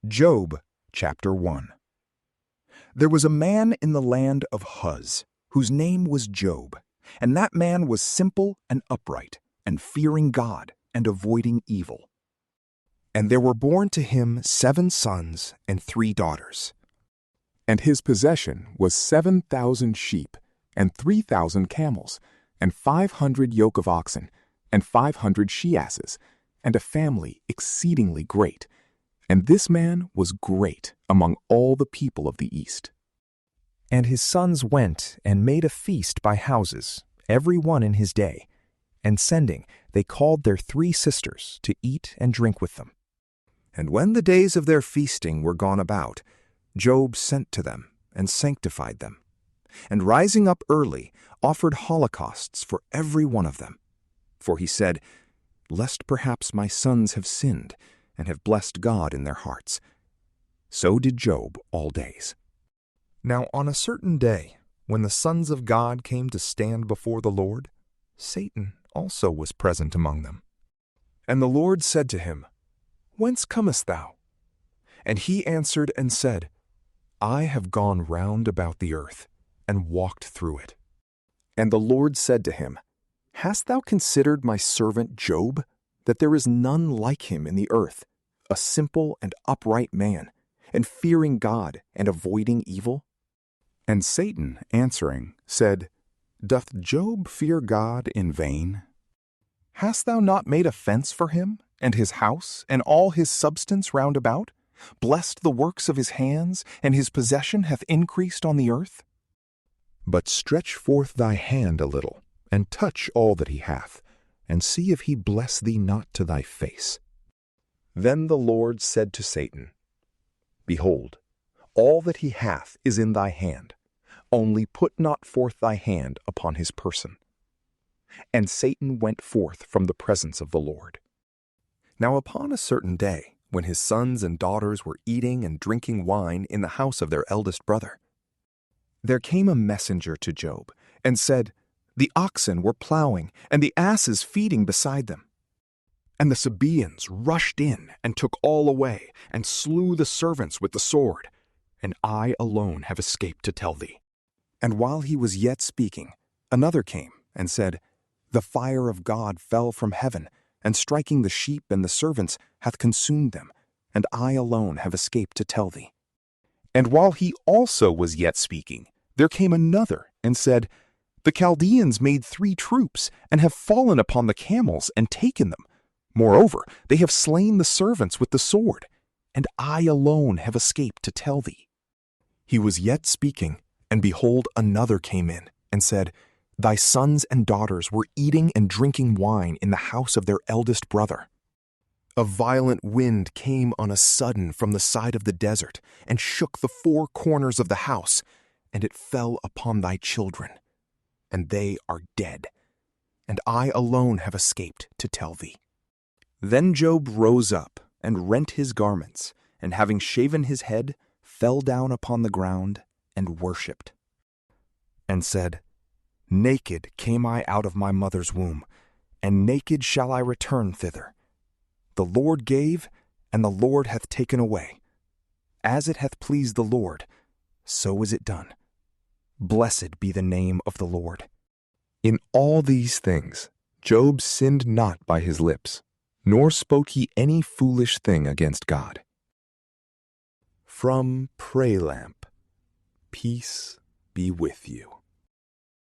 Job chapter 1. There was a man in the land of Uz, whose name was Job, and that man was simple and upright, and fearing God, and avoiding evil. And there were born to him 7 sons and 3 daughters. And his possession was 7,000 sheep, and 3,000 camels, and 500 yoke of oxen, and 500 she-asses, and a family exceedingly great. And this man was great among all the people of the east. And his sons went and made a feast by houses, every one in his day. And sending, they called their 3 sisters to eat and drink with them. And when the days of their feasting were gone about, Job sent to them and sanctified them, and rising up early, offered holocausts for every one of them. For he said, Lest perhaps my sons have sinned, and have blessed God in their hearts. So did Job all days. Now on a certain day, when the sons of God came to stand before the Lord, Satan also was present among them. And the Lord said to him, Whence comest thou? And he answered and said, I have gone round about the earth, and walked through it. And the Lord said to him, Hast thou considered my servant Job, that there is none like him in the earth, a simple and upright man, and fearing God and avoiding evil? And Satan, answering, said, Doth Job fear God in vain? Hast thou not made a fence for him, and his house, and all his substance round about? Blessed the works of his hands, and his possession hath increased on the earth? But stretch forth thy hand a little, and touch all that he hath, and see if he bless thee not to thy face. Then the Lord said to Satan, Behold, all that he hath is in thy hand, only put not forth thy hand upon his person. And Satan went forth from the presence of the Lord. Now upon a certain day, when his sons and daughters were eating and drinking wine in the house of their eldest brother, there came a messenger to Job, and said, The oxen were plowing, and the asses feeding beside them. And the Sabaeans rushed in, and took all away, and slew the servants with the sword. And I alone have escaped to tell thee. And while he was yet speaking, another came, and said, The fire of God fell from heaven, and striking the sheep and the servants, hath consumed them, and I alone have escaped to tell thee. And while he also was yet speaking, there came another, and said, The Chaldeans made 3 troops, and have fallen upon the camels, and taken them. Moreover, they have slain the servants with the sword, and I alone have escaped to tell thee. He was yet speaking, and behold, another came in, and said, Thy sons and daughters were eating and drinking wine in the house of their eldest brother. A violent wind came on a sudden from the side of the desert, and shook the 4 corners of the house, and it fell upon thy children, and they are dead, and I alone have escaped to tell thee. Then Job rose up, and rent his garments, and having shaven his head, fell down upon the ground, and worshipped, and said, Naked came I out of my mother's womb, and naked shall I return thither. The Lord gave, and the Lord hath taken away. As it hath pleased the Lord, so is it done. Blessed be the name of the Lord. In all these things Job sinned not by his lips, nor spoke he any foolish thing against God. From PrayLamp, peace be with you.